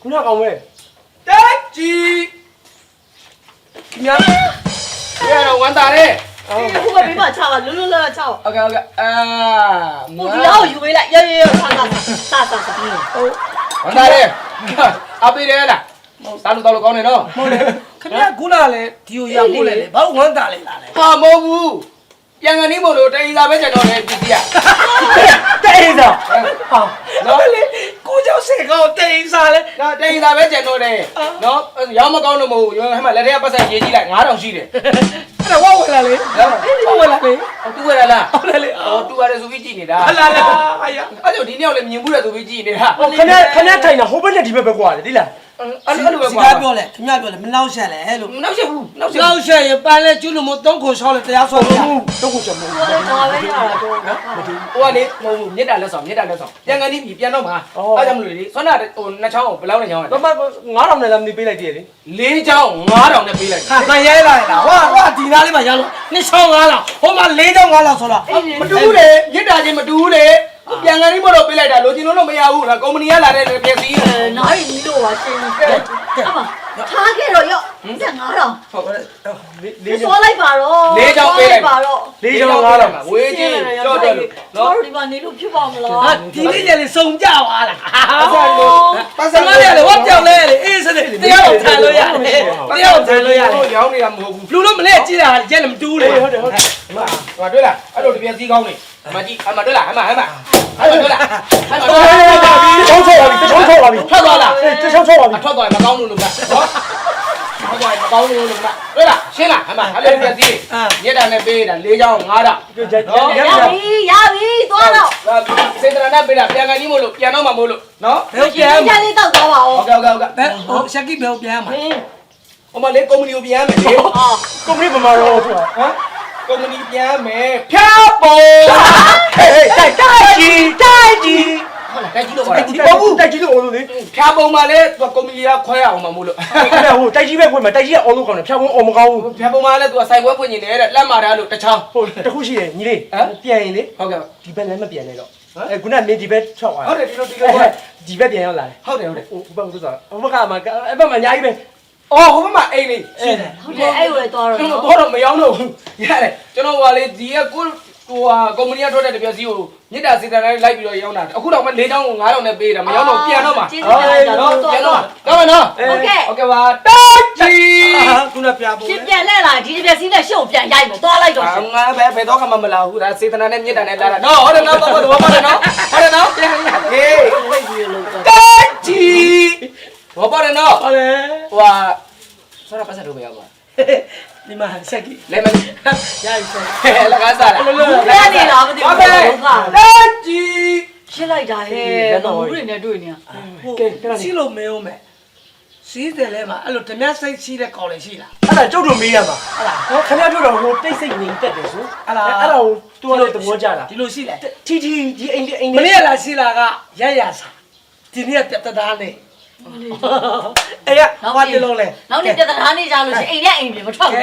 ခုနကောင်မဲ တာကြီးမြတ် ရတော့ဝန်တာလေ ဒီခုပဲပေးပါချပါလွတ်လွတ်လပ်လပ်ချပါ โอเคโอเคအာ ဟိုဒီတော့ယူပေးလိုက်ရရဆာဆာဟဆာို ဝန်တာလေအပေးတယ်လားစားလို့တော့ကောင်းနေတော့ ဟုတ်လေခင်ဗျာခုနလေဒီကိုရောက်ဖို့လေဘာဝမ်းတာလေလားလေ ဟာမဟုတ်ဘူးပြန်ကနေမို့လို့တိုင်းသာပဲကျွန်တော်လည်းကြည့်ကြ တဲ့စားဟာ နော်လေကိုကြောင့်စေကောတိန်စားလေ ။ဒါတိုင်းသာပဲကျန်တော့တယ်။နော်ရောင်းမကောင်းလို့မဟုတ်ဘူး။ဟဲ့မှာလက်ထက်ကပတ်စံရေးကြည့်လိုက်9000ရှိတယ် အဲ့ဒါဝဝလာလေ ။ဟုတ် ဝဝလာလေ ။သူရလား ဟုတ်တယ်လေ ။အော်သူရတယ်ဆိုပြီးကြည့်နေတာ ဟလာလာအယာ ။အဲ့တော့ဒီနေ့လည်းမြင်မှုတယ်ဆိုပြီးကြည့်နေတာ ခဏထိုင်တာဟိုဘက်နဲ့ဒီဘက်ပဲကွာတယ်ဒီလား ။အဲ့လိုပဲ စ ကွာ ကားပြောလေခင်ဗျာပြောလေမနှောက်ရှက်လေလို့ ။နောက်ချက်ဘူး။နောက်ချက် နှောက်ရှက်ရင်ပန်းလေကျွလို့မ3ခု6လေတရားဆွဲပြ တော့ကိုချက်မဟုတ် ဟိုလည်းဒါပဲရတာတော့ ။ဟိုကလေမဟုတ်ဘူးမြစ်တာလက်ဆောင်ပြန်ကန်ပြီးပြန်တော့မှာ။အဲ့ကြောင့်မလို့လေဆွမ်းနာဟိုနှစ်ချောင်းကိုဘယ်လောက်နဲ့ချောင်းလဲ ဘာမှ9000နဲ့လာမနေပေးလိုက်တည်းလေ ၄ချောင်း9000နဲ့ပေးလိုက် ဟာတန်ရဲလာလားဝါဒီနားလေးမှာရလို့2ချောင်း5လောက်ဟိုမှာ4ချောင်း5လောက်ဆိုတော့ ။မတူဘူးလေမြစ်တာချင်းမတူဘူးလေ။ပြန်ကန်ပြီးမလို့ပေးလိုက်တာလိုချင်လို့မရဘူး။ဒါကုမ္ပဏီကလာတဲ့ပစ္စည်း နိုင်နီလို့ပါရှင်အမထားခဲ့တော့ရော့5000 ဟုတ် လေး စောလိုက်ပါတော့ ၄ချောင်းပေးလိုက် ပါတော့ လေးချောင်း9000 ဝေးချင်းကြော့တော့လို့ နော် နော် ဒီမှာနေလို့ဖြစ်ပါမလား ဟာဒီနေ့ကျလေစုံကြသွားလား ပတ်စံ ဆမရလေဝတ်ပြောင်းလဲလေအေးစနေတရားတော်ထိုင်လို့ရတယ်တရားတော်ထိုင်လို့ရတယ် ရောင်းနေတာမဟုတ်ဘူး လူလို့မလဲကြည့်တာကျဲလည်းမတူးလေ ဟုတ်တယ်ဟုတ်တယ် ဟိုတွေ့လားအဲ့လိုတပြက်စီးကောင်းနေအမကြီးအမတွေ့လားအမအဲ့လိုတွေ့လားအဲ့လို ချောင်းချောင်းပါပြီချောင်းချောင်းပါပြီ ထွက်သွားလား ချောင်းချောင်းပါပြီ ထွက်သွားမကောင်းလို့လို့ကနော် ဟုတ်ကဲ့မကောင်းလို့လို့မတွေ့လားရှင်းလားဟမ်မအဲ့လိုပြည့်စည်မြက်တာနဲ့ပေးတာ၄ချောင်း၅တောင် ရပြီသွားတော့ စေတနာနဲ့ပေးတာပြန်ကန်ကြီးမို့လို့ပြန်တော့မှမို့လို့နော် ဘယ်ပြန် ကြလေးတောက်သွားပါဦး ဟုတ်ကဲ့ဟုတ်ကဲ့ ဘယ်ဟိုရှက်ကီဘယ်ပြန်မှာ ဟိုမလေးကုမ္ပဏီကိုပြန်မယ်လေ ကုမ္ပဏီဗမာတော့ဟမ် ကုမ္ပဏီပြန်မယ်ဖြားပုံ ဟေးတိုက်ကြီး ဟုတ်လားတိုက်ကြီးလို့ပါ တိုက်ကြီးလို့အောင်လို့လေ ဖြားပုံမှာလေသူကုမ္ပဏီကခွဲအောင်မှာမို့လို့ ဟိုတိုက်ကြီးပဲဖွင့်မှာတိုက်ကြီးကအောင်လို့ကောင်းတယ်ဖြောင်းဖို့အောင်မကောင်းဘူး ဖြားပုံမှာလေသူကစိုက်ပွဲဖွင့်နေတယ်တဲ့လက်မာထားလို့တစ်ချောင်း ဟိုတခုရှိတယ်ညီလေးပြန်ရင်လေ ဟုတ်ကဲ့ ဒီဘက်လည်းမပြန်နဲ့တော့အဲခုနမင်းဒီဘက်ထွက်သွား ဟုတ်တယ်ဒီလို ဒီဘက်ပြန်ရောက်လာတယ် ဟုတ်တယ်ဟုတ်တယ် ဟိုဘက်ကတော့ဟိုဘက်ကမှအဲ့ဘက်မှာအများကြီးပဲ အော်ဟိုဘက်မှာအိမ်လေး ရှင်းတယ် ဟုတ်တယ်အဲ့ဝယ်သွားတော့ ကျွန်တော်တော့မရောက်တော့ဘူးရတယ်ကျွန်တော်ဟိုလေဒီကကိုဟိုဟာကုမ္ပဏီကထွက်တဲ့တပြက်စီကိုမြစ်တာစီတန်တိုင်းလိုက်ပြီးတော့ရောင်းတာအခုတော့မှ၄ချောင်းကို9တောင်နဲ့ပေးတာမရောက်တော့ပြန်တော့မှာ ကျေးဇူးတင်ပါတယ်တော့ ပြန် တော့ တော့မှာတော့မယ်နော် ဟုတ်ကဲ့ โอเคပါတောကြီး ခုနပြဖို့ ရှင်းပြန်လဲလာဒီတစ်ပြက်စီးနဲ့ရှုပ်ပြန်ရိုက်မယ်သွားလိုက်တော့ ငါပဲဘယ်တော့မှမလာဘူးဒါစေတနာနဲ့မြစ်တာနဲ့လာတာနော်ဟုတ်တယ်နော်ပေါ့ပေါ့ပါတယ်နော်ဟုတ်တယ်နော်ပြန်ဟေး ဝိတ်ပြီးလို့တော့ တောကြီးဘောပါတယ်နော် ဟုတ်တယ် ဟိုဟာဆောရပတ်ဆက်လို့မရောက်ပါ ဒီမှာရှက်ကီ လဲမ ရပြီဆက် လက်ကားစားလား ဘယ်နေလားမသိ ဟုတ် ဘူး ကဲ့ ဟုတ်ကဲ့ တောကြီး ရှင်းလိုက်တာဟဲ့ဘူးတွေနဲ့တွေ့နေရ ဟိုစီလို့မင်းမယ်စီးတယ်လဲမှာအဲ့လိုဓမြစိတ်ရှိတဲ့ကောင်လေးရှိလား အဲ့ဒါကျုပ်တို့မေးရမှာဟုတ်လားဟောခင်ဗျားပြောတော့ဟိုတိတ်ဆိတ်ငြိမ်သက်တယ်ဆိုအဲ့ဒါကိုသူကလည်းသဘောကျတာ ဒီလိုရှိလဲ တီဒီအိမ် မနေ့ကလာရှိလာကရရစာဒီနေ့ကပြတ်သားနေအဲ့ရဘာတလုံးလဲ နောက်နေ့ပြဿနာနေကြလို့ရှိရင်အိမ်နဲ့အိမ်ပြင်မထွက်ဘူး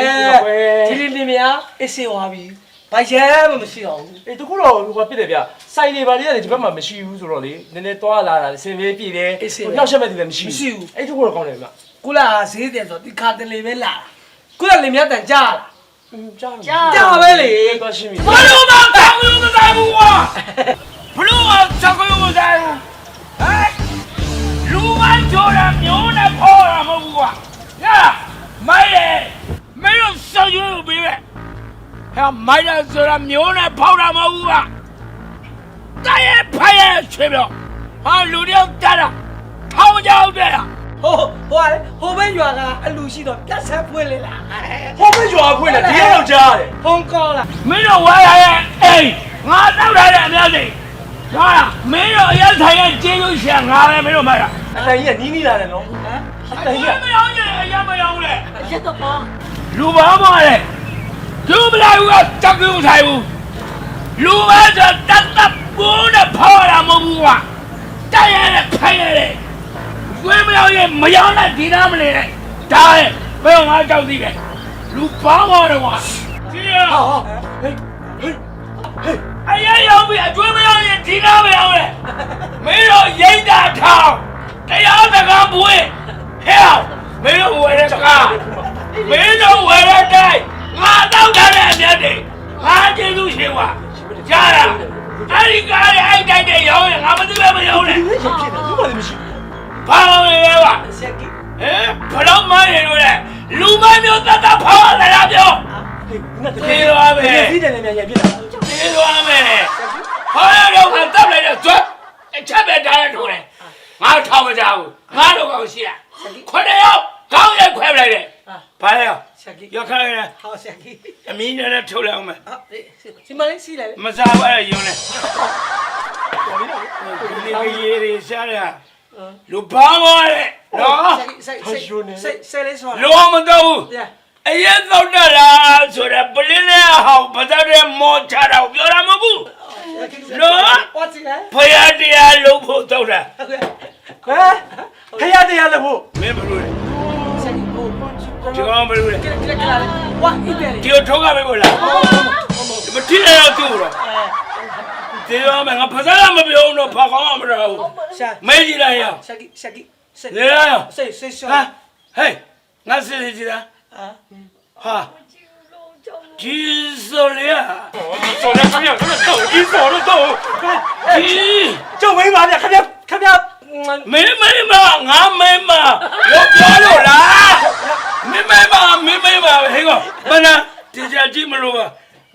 ဒီလေးနေများအစ်စေဝါပြီဘာရဲမှမရှိအောင်ဘူး အေးတခုတော့ဟိုပြစ်တယ်ဗျစိုင်နေပါလေဒီဘက်မှာမရှိဘူးဆိုတော့လေနည်းနည်းသွားလာတာစင်ပြေးပြည့်တယ်နှောက်ရှက်မဲ့တည်းလည်းမရှိဘူးအဲ့တခုတော့ကောင်းတယ်ဗျ ကုလာဈေးတယ်ဆိုဒီခါတလေပဲလာကုလာလေမြတ်တန်ကြားလာ ကြား ပဲလေ တော့ရှိပြီ ဘလို့တော့တောင်းလို့မတိုင်းဘူးကွာဘလို့တော့ကိုမတိုင်းဘူးဟဲ့လူမချိုးတာမျိုးနဲ့ပေါ်တာမဟုတ်ဘူးကွာရလားမိုက်တယ်မင်းတို့စော်ရွေးလို့ပြေးပဲဟဲ့မိုက်တယ်ဆိုတာမျိုးနဲ့ဖောက်တာမဟုတ်ဘူးကွာတိုင်းရဲ့ဖိုင်ရဲ့ချွေပြောဟာလူတယောက်တက်တာထောင်းကြောက်တဲ့ဟာ ဟိုလေဟိုဘက်ရွာကအလူရှိတော့ပြတ်ဆက်ဖွင့်လေလား ဟောမရွာဖွင့်တယ်ဒီရောက်ကြားတယ် ဖုန်းကောလား မင်းတို့ဝါရရဲ့အိမ်ငါတောက်ထားတဲ့အများကြီးဟာမင်းတို့အရက်ဆိုင်ရဲ့ကျေးဇူးရှင်ငါပဲမင်းတို့မှတ်တာ အတန်ကြီးကနီးနီးလာတယ်နော်အတန်ကြီးက မရောင်းကြအရက်မရောင်းလေ ရက်တော့ပေါ့ လူဘာမှလေသူမလာဘူးကတက်ကူထိုင်ဘူးလူမဆိုတတ်တပ်ဘူးနဲ့ဖော်ရမဟုတ်ဘူးကွာတိုက်ရတဲ့ခိုင်းရတဲ့ဝဲမရောင်းရင်မရောင်းနဲ့ဒီနာမနေနဲ့ဒါရဲ့ဘယ်ငါကြောက်သေးတယ်လူဘာမှတော့ကွာဒီရ ဟေးဟေး အရင်ရောက်ပြီအကျွေးမရောက်ရင်ဒီနာမရောက်လေမင်းတို့ရိတ်တာထောင်တရားစကားပွင့်ဟဲ့မင်းတို့ဝယ်တဲ့ကားမင်းတို့ဝယ်တဲ့တိုင်းငါတောက်ထားတဲ့အမြတ်တွေငါကျေးဇူးရှင်ကွာကြားလားအဲ့ဒီကားရဲ့အဲ့တိုင်းတဲ့ရောင်းရင်ငါမသိပဲမရောင်းနဲ့ ဖြစ်တယ်သူမှလည်းမရှိ ဘာလို့လဲကွာ ရှက်ကီ ဟဲ့ဘလို့မရလို့လဲလူမမျိုးတတ်တာဖောက်ရတာပြော ဟေးငါတကယ်ဒီတယ်လည်းမြန်ရပြစ်တာ ပြေးသွားမယ်ဟာရတော့ငါတပ်လိုက်တဲ့ဇွတ်အချက်ပဲတားရထိုးတယ်ငါထောင်မကြဘူးငါတော့ကောင်းရှိရခွနဲ့ရောက်ကောင်းရက်ခွဲပလိုက်တယ်ဘာလဲ ရှက်ကီ ရောက်ခါရ ဟောရှက်ကီ အမင်းနဲ့ထုတ်လိုက်အောင်မယ် ဟာဒီမလေးရှိလေ မစားဘူးအဲ့ယုံနဲ့ဒီရေရီရှာရလူဘာမောလေနော် စိတ်လေးဆို လူမတော့ဘူး ရ အရင်တော့တလားဆိုတော့ပလင်းနဲ့ဟောင်းပဒတဲ့မောချတာပြောတာမဟုတ်ဘူးနော် what is that ဖယားတရားလုံးဖို့တော့တာ ဟမ်ခရတရားလည်းဖို့ မင်းဘယ်လိုလဲ ရှက်ကီဟို ဒီကောင်ဘယ်လိုလဲ ကလကလာ what is that ဒီကိုထုတ်ရမယ်ကိုလားမတိရတော့သူ့တော့ဒီရောမငါဖစားမပြောတော့ဖကောင်းမရဘူး ရှက် မဲကြည့်လိုက်ရ ရှက်ကီစိတ် လေရ စိတ်ရှော ဟာဟေးငါစစ်စစ်ကြည့်တာ ဟာ ဟာဒီဆိုလေ ဆိုလည်းခင်ဗျာတော့ဒီဆိုတော့ ဒီ ကျုပ်မိန်းပါဗျခင်ဗျာ မင်းမင်းမငါမင်းမရောပြောလို့လားမင်းမင်းမဟေးကောဘယ်နာဒီကြကြည့်မလို့ပါ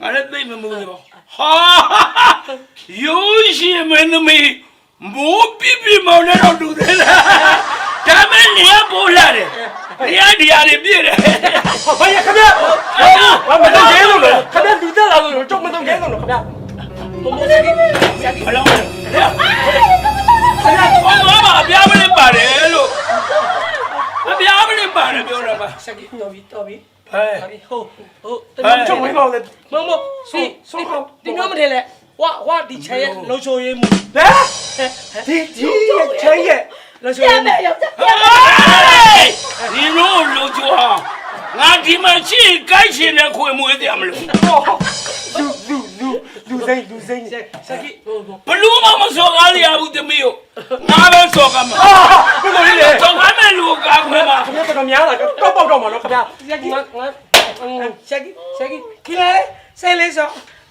ငါလည်းသိမမှုသေးပါဟာရိုးရှိမင်းသမီးမိုးပြပြမောင်နဲ့တော့တူသေးလားဒါမဲ့နေပို့လာတယ် ဒီဟာတွေပြည့်တယ် ဘာရခင်ဗျာဘာမတော့ရဲလို့ခင်ဗျာလူတက်လာလို့ကြောက်မတော့ရဲလို့ခင်ဗျာ ဘလုံးဘာမှအပြားမလေးပါတယ်လို့အပြားမလေးပါတယ်ပြောတာပါ စက်ကြီးတော်ပြီတော်ပြီ ဟဲ့ ဟုတ်တ ကြောက်မင်းပါလေ မမဆိုဒီမျိုးမထင်လဲဝါဒီချဲရဲ့လုံချိုရေးမှု ဟဲ့ဒီချဲရဲ့ လုံချိုရေးမှု ဒီလိုလိုချောငါဒီမှာရှိကိုက်ရှင်တဲ့ခွေမွေးတယ်မလို့ လူစိမ့် စက်ကြီးဟို ဘလူးမစောကားရဘူးတမီးကိုငါပဲစောကားမှာ ဘယ်လိုလဲ စောကားမဲ့လူကားခွေမှာ ခင်ဗျာတော်များလားကောက်ပေါက်တော့မှာနော်ခင်ဗျာ စက်ကြီးစက်ကြီးခင်းလာလေဆဲလေးစော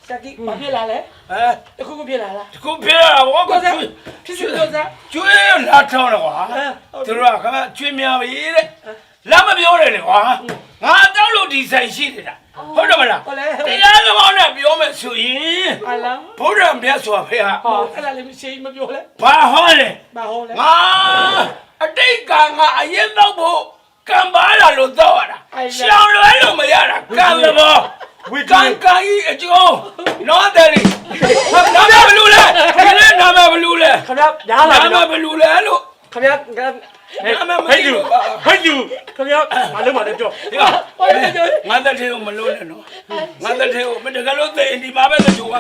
စက်ကြီးဘာဖြစ်လာလဲ ဟဲ့ တခုခုဖြစ်လာလား ဒီကိုဖေးရဘောက ကိုစားဖြစ်စီလို့စား ကျွေးလာထောင်းတယ်ကွာသူတို့ကကျွေးများပြီတဲ့လက်မပြောတယ်လေကွာငါတောက်လို့ဒီဆိုင်ရှိနေတာဟုတ်တယ်မလား ဟုတ်လဲ တရားသဘောနဲ့ပြောမယ်ဆိုရင် ဟာလား ဘုရားမြတ်စွာဘုရား အဲ့ဒါလည်းမရှိမပြောလဲ ဘာဟောလဲ ဘာဟောလဲ ငါအတိတ်ကငါအရင်တော့ဖို့ကံပါလာလို့တော့ရတာရှောင်းလွဲလို့မရတာကံသဘောကံကံကြီးအကျိုးနော်တယ်လီနာမဘလူလဲဒီနေ့နာမဘလူလဲ ခင်ဗျာညားလာ နာမဘလူလဲလို့ ခင်ဗျာဟဲ့ယူခင်ဗျာမလုပ်ပါနဲ့ပြော ဒီကငါတက်သေးကိုမလို့နဲ့နော်ငါတက်သေးကိုမတကယ်လို့သိဒီမှာပဲကြိုးရမှာ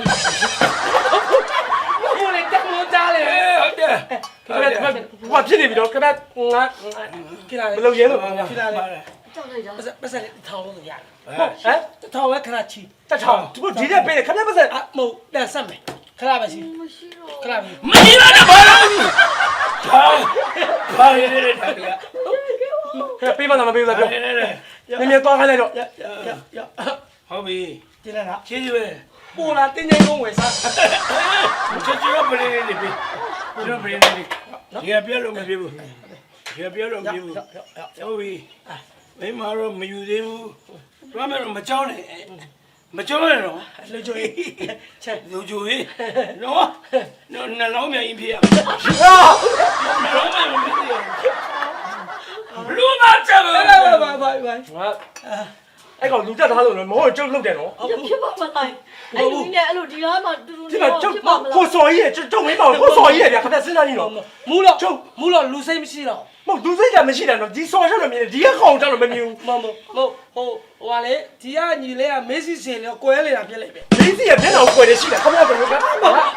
ဟိုလေတက်မသားလေ ဟုတ်တယ် ခင်ဗျာဘာဖြစ်နေပြီတော့ခင်ဗျာငါ ခင်းလာလေ မလုပ်ရဲလို့ ခင်းလာလေ ကြောက်လိုက်တာ ပတ်စံထောင်းလို့ရတယ် ဟမ် ထောင်းဝဲခဏချီ တက်ချောင်းဒီတဲ့ပေးတယ်ခင်ဗျာပတ်စံ အမဟုတ်တန်ဆက်မယ်ခဏပဲရှိ မရှိတော့ ခဏပဲ မင်းလာတော့ဘာလို့ရဲတဲ့တာက ခင်ဗျာပေးမလားမပေးဘူးလားပြောနည်းနည်းသွားခိုင်းလိုက်တော့ ရ ဟုတ်ပြီ ကျင်းလာတာ ချေးရွယ် ပိုလာတင်းချင်းကုန်းဝယ်စား ချေးပလေးလေးပြီကျွန်တော်ပလေးလေးဒီကပြက်လို့မပြေဘူးဒီကပြက်လို့မပြေဘူးဟုတ်ပြီမင်းမတော့မယူသေးဘူးတွားမယ်တော့မကြောက်နဲ့မကြောက်နဲ့တော့ လူချိုရေးချက် လူချိုရေးနော်နှလုံးမြန်ရင်ဖြစ်ရနှလုံးမြန်မဖြစ်ရလူမချက်ဘူး ဘာ ငါအဲ့ကောင်လူတက်ထားလို့မဟုတ်ကျုပ်လုတ်တယ်နော် ဖြစ်ပါမလားအဲ့ဒီနဲ့အဲ့လိုဒီလားမှတူတူ ဒီမှာကျုပ်ကိုစော်ကြီးရဲ့ကျုပ်မင်းပါကိုစော်ကြီးရဲ့ဗျာခင်ဗျာစဉ်းစားကြည့်တော့ မူတော့လူစိတ်မရှိတော့ မဟုတ်လူစိတ်ကမရှိတယ်နော်ဒီစော်ရှောက်လို့မြင်တယ်ဒီကကောင်တောက်လို့မမြင်ဘူး မဟိုဟာလေဒီကညီလေးကမေးစီစင်แล้วကွဲနေတာဖြစ်လိုက်ပဲ လေးစီကမျက်နှာကိုကွယ်နေရှိတယ်ခင်ဗျာဘယ်လိုက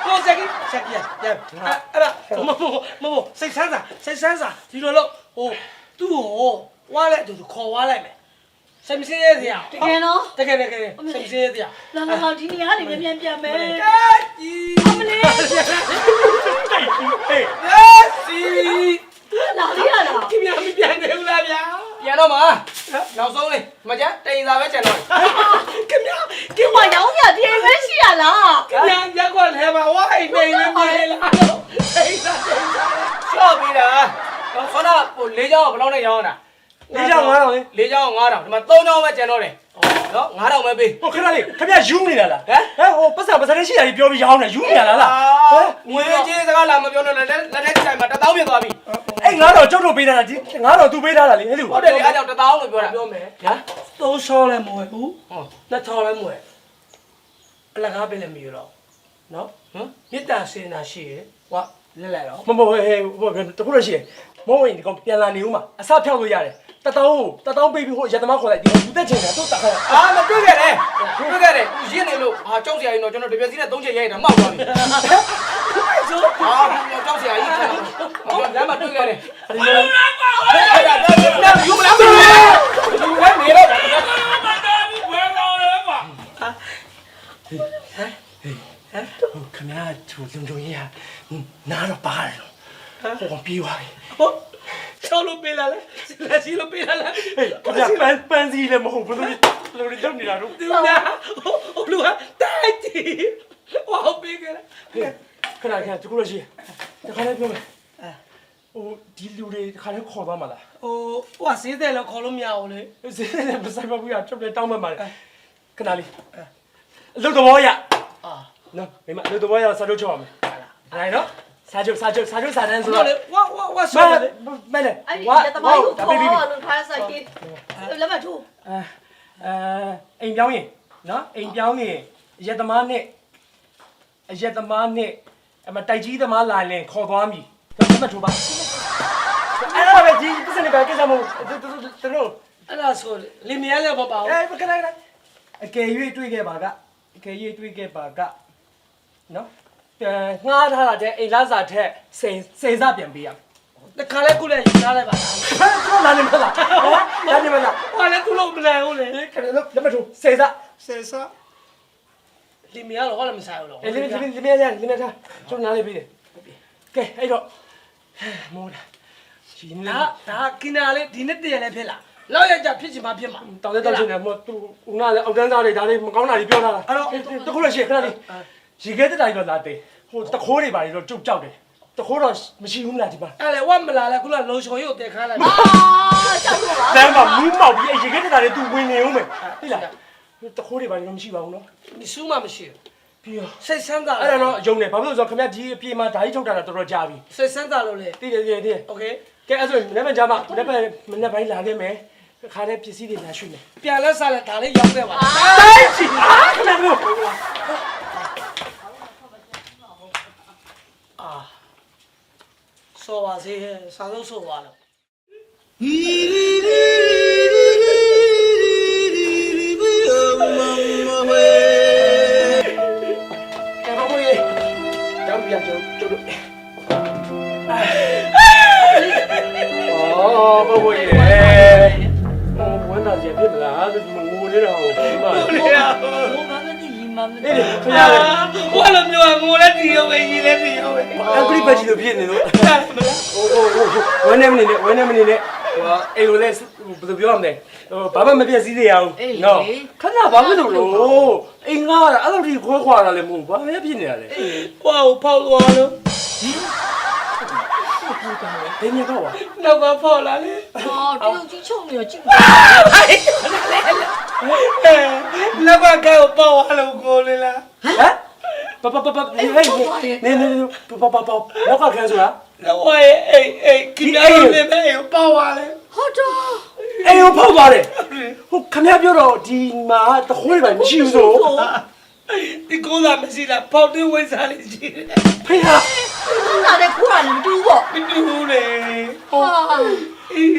ဟိုစက်ကရအဲ့ဒါမစိတ်ဆန်းစာဒီလိုလို့ဟိုသူ့ကိုဝါလိုက်သူခေါ်ဝါလိုက်မယ်စိတ်မစင်းရဲစရာ တကယ်နော် တကယ်စိတ်မစင်းရဲစရာ လာဒီနေရာကနေမြန်ပြန်မယ် ကြီး အမလေး ဟေး စီ လာရလား ခင်ဗျာမပြန်သေးဘူးလားဗျာပြန်တော့မှာနောက်ဆုံးလေးမကြတိန်စာပဲကျန်တော့ခင်ဗျာ ဒီမှာရောင်းရဒီအိမ်ပဲရှိရလား ခင်ဗျာရက်ကွက်ထဲမှာဝိုင်းနေနေနေလားတိန်စာချော့ပြီးတာခေါင်းကဟို၄ချောင်းဘယ်လောက်နဲ့ရောင်းတာ လေးကြောင်9000လေ ၄ချောင်း9000ဒီမှာ3ချောင်းပဲကျန်တော့တယ်နော်9000ပဲပေး ဟိုခဏလေးခင်ဗျာယူနေတာလားဟမ်ဟိုပတ်စံလေးရှိတာကြီးပြောပြီးရောင်းနေယူနေတာလား ငွေကြီးစကားလာမပြောနဲ့လက်ထဲတိုင်မှာ1000ပြသွားပြီ အဲ့9000ကျုပ်တို့ပေးထားတာဒီ9000သူပေးထားတာလေအဲ့လို ဟုတ်တယ်လေအားကြောင့်1000လို့ပြောတာပြောမယ်ညာ3ချောင်းလည်းမဝယ်ဘူး2ချောင်းလည်းမဝယ်အလကားပေးလည်းမယူတော့နော်မေတ္တာစေနာရှိရဝလက်လိုက်တော့ မမဟဲ့ဟိုတခုတော့ရှိတယ်မဟုတ်ရင်ဒီကောင်ပြန်လာနေဦးမှာအစဖြောက်လို့ရတယ်1000ပေးပြီးဟိုရတမခေါ်လိုက်ဒီလူတက်ချင်တာတော့တက်ခါ အာမတွေ့ခဲ့တယ်ရင်းနေလို့ဟာကြောက်စရာကြီးတော့ကျွန်တော်တပြက်စီးနဲ့3ချက်ရိုက်တာမှောက်သွားပြီဆိုဟာကြောက်စရာကြီးခါတော့လမ်းမှာတွေ့ခဲ့တယ် ဒီလို အဲ့ဒါတော့ယူမလားယူလဲနေတော့ ခင်ဗျာသူလုံချုံကြီးနားတော့ပါတယ်နော်ဟိုပြေးသွားပြီ ဟုတ်ချောလို့ပေးလာလဲလက်စီလို့ပေးလာလဲ ဟေးခင်ဗျာပန်းစီလည်းမဟုတ်ဘူးလို့လုပ်နေတာတော့ သူကလူကတိုက်တီဟောပေးခဲ့လား ခဏခဏတခုလို့ရှိတခါလေးပြောမယ်ဟိုဒီလူတွေတခါလေးခေါ်သွားမှာလား ဟိုဆေးတယ်လို့ခေါ်လို့မရဘူးလေ စေးလည်းမဆိုင်ပါဘူးရထွက်ပြတောင်းမှမှာခဏလေးအလုပ်တော်ရနော်မိမအလုပ်တော်ရစာချုပ်ချုပ်အောင်မယ်နိုင်နော် စာချုပ်စာတန်းဆို တော့ တော့ လေဝါဆောတယ် မဲလေ အဲ့ဒီ ဝါ ရတမိုင်းကို ဒါ ခေါ် ပြီး လို့ထားဆိုင်ကြီးလက်မထိုး အိမ်ပြောင်းရင်နော်အိမ်ပြောင်းရင်ရက်သမားနဲ့အမတိုက်ကြီးသမားလာရင်ခေါ်သွားမည်တော့မထိုးပါအဲ့ဒါပဲဒီပြဿနာကကိစ္စမဟုတ်သူတို့ အဲ့ဒါဆိုလင်မယားလည်းမပါဘူး မကလိုက်အကယ်၍တွေ့ခဲ့ပါကနော်ငားထားတာတဲ့အိမ်လာစာထက်စေစားပြန်ပေးရ တခါလဲခုလည်းယူထားလိုက်ပါလား ကျွန်တော်လာနေမလားလာနေမလား ဟာလည်းသူ့လို့မလဲဘူးလေ ခဏလို့လက်မထိုးစေစား ဆယ်စားလင်မယားတော့လည်းမဆိုင်ဘူးတော့ လင်းထားကျွန်တော်နားလေးပေးတယ်ကဲအဲ့တော့မိုးတာရှင်လာ ဒါကိနာလေးဒီနေ့တည်းလည်းဖြစ်လာလောက်ရကြဖြစ်ချင်မှဖြစ်မှာ တောင်းတဲ့တောင်းချင်တယ်မို့သူဦးနာလည်းအောက်တန်းသားတွေဒါလေးမကောင်းတာတွေပြောတာအဲ့တော့တခုလို့ရှိရင်ခဏလေးရေခဲတက်တိုင်းတော့လာတယ်ဟိုတခိုးတွေပါတော့ကျုပ်ကြောက်တယ်တခိုးတော့မရှိဘူးမလားဒီမှာ အဲ့လေဝတ်မလာလဲခုနလုံချုံရုပ်တက်ခါလိုက် ကြောက်လို့ပါ တန်းမှာမူးမောက်ပြီးရေခဲတက်တာတွေသူဝင်နေဦးမယ်ဟိလားတခိုးတွေပါတော့မရှိပါဘူးနော် ဒီစူးမှမရှိဘူး ပြီးတော့ စိတ်ဆန်းသာ အဲ့ဒါတော့ယုံတယ်ဘာဖြစ်လို့ဆိုတော့ခင်ဗျဒီအပြေမှာဓာကြီးထုတ်တာတော့တော်တော်ကြာပြီ စိတ်ဆန်းသာလို့လေ တည်တယ် โอเค ကဲအဲ့ဆိုမနေ့ကကြာမှမနေ့ပိုင်းလာခဲ့မယ်ခါတဲ့ပစ္စည်းတွေလာရွှေ့မယ် ပြန်လဲစားလဲဒါလေးရောက်ခဲ့ပါလား တိုင်းချီအားခဏလို့ ဆောပါစေစာလုံးဆောပါလို့ ကဲဘာလို့တောင်းပြကျုပ်တို့အော်ဘာလို့ဝန်တာကျဖြစ်မလားဒီငိုနေတာဟိုဒီမှာ ဘိုးမမသိရီမမသိ အေးလေဖရားလေ ဘာလို့မျိုးငိုလဲတီရောပဲကြီးလဲတီရောပဲ အပရိပတ်ကြီးလိုဖြစ်နေလို့ဟိုဝန်းနေမနေနဲ့ဟိုအိမ်လိုလဲဘယ်လိုပြောရမလဲဘာမှမပြည့်စည်သေးရအောင်နော်ခဏဘာဖြစ်လို့လို့အိမ်ငါအဲ့လိုထိခွဲခွာတာလည်းမဟုတ်ဘာမှဖြစ်နေတာလဲ ဟိုဖောက်သွားလို့ ဘယ်ညကောပါ နောက်ကဖောက်လာလေ အော်တရုတ်ကြီးချုံနေတော့ကြည့် နောက်ကကောက်ပေါ့သွားလို့ကိုလေလား ဟမ်ပနေနောက်ကခံဆိုတာ နောက်ဝဲအေးကိနာလို့လည်းပဲပေါ့သွားလေ ဟုတ်တော့ အေးဟိုဖောက်သွားတယ်ဟိုခမရပြောတော့ဒီမှာတခိုးတွေပဲမရှိဘူးဆို ဒီကိုလာမရှိလားပေါက်တင်းဝိစားလေးရှိတယ် ဖေဟာ နားတဲ့ခိုးတာလည်းမတူဘူးပေါ့ မတူဘူးလေ ဟာ အေး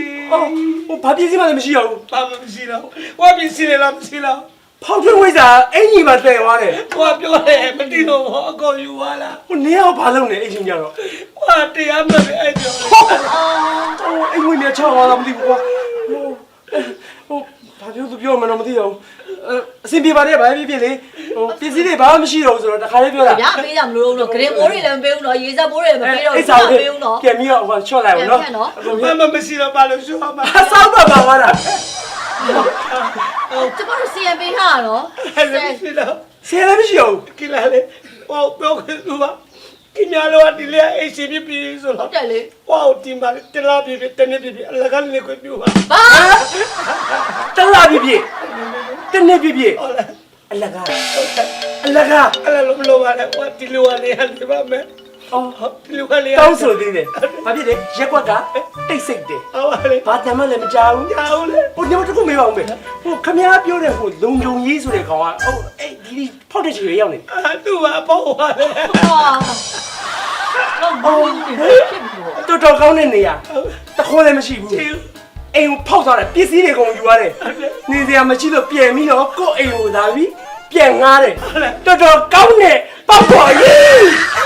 ဟိုဘာပြည့်စည်မှလည်းမရှိရဘူး ဘာမှမရှိတော့ဝါပစ္စည်းလည်းမရှိတော့ ဖောက်ထွင်းဝိစာအင်ကြီးမှာတည်သွားတယ် ဟိုပြောတယ်မတိတော့အကောယူသွားလား ဟိုနေအောင်ဘာလုပ်နေအချင်းကြတော့ ဟိုတရားမဲ့ပဲအဲ့ပြောလေ ဟိုအိမ်ဝင်မြချောင်းသွားတာမသိဘူးကွာဟိုဘာပြောသူပြောမှတော့မသိတော့အစင်ပြပါတယ်ဗျာပြည့်လေဟိုပစ္စည်းတွေဘာမှမရှိတော့ဘူးဆိုတော့တခါလေးပြောတာ ရပေးတာမလို့တော့ဂရင်မိုးတွေလည်းမပေးဘူးတော့ရေစက်မိုးတွေလည်းမပေးတော့ အိ ဘူး စာ မ တွေ ပေးဘူးတော့ ပြန်ပြီးတော့ဟိုချော့လိုက်အောင်နော် ဘာမှမရှိတော့ဘာလို့ရှိမှာ အဆောက်ပါပါသွားတာ ဟိုကျမတို့စီယံပေးထားတာနော် အဲ့လိုရှိတော့ ဆယ်လည်းမရှိတော့ဘူး ကိလာလေဟိုပြောခဲ့သူကကိညာလောဒီလေအေးရှိပြီဆို ဟု တော့ တ်တယ်လေ ဟိုတင်ပါတလားပြတနေ့ပြအလကနေကိုပြပါ ဘာ တလားပြည့်တနေ့ပြည့် ဟုတ်လား အလကား အဲ့လိုမလိုပါနဲ့ဟိုဒီလိုလေးဟန်ပြပါမယ် အော် ဒီလိုလေး တောင်းဆိုသေးတယ်ဘာဖြစ်လဲရက်ကွက်ကတိတ်ဆိတ်တယ် ဟုတ်ပါလေ ဘာတမ်းမှလည်းမကြောက်ဘူး ညာဦးလေ ဟိုညမတခုမေးပါဦးမယ်ဟိုခမ ्या ပြောတဲ့ဟိုလုံဂျုံကြီးဆိုတဲ့ကောင်ကဟိုအဲ့ဒီဖောက်တဲ့ချီရောက်နေ သူ့ကပေါ့ပါလေ ဟာတော့ဘူးနေဖြစ်ပြီပေါ့ တော်တော်ကောင်းတဲ့နေရာတခိုးလည်းမရှိဘူးအိမ်ကိုဖောက်သွားတယ်ပစ္စည်းတွေကုန်ယူရတယ်နေစရာမရှိလို့ပြန်ပြီးတော့ကိုယ့်အိမ်ကိုလာပြီးပြန်ငားတယ်တော်တော်ကောင်းတဲ့ပေါက်ပေါ်ကြီး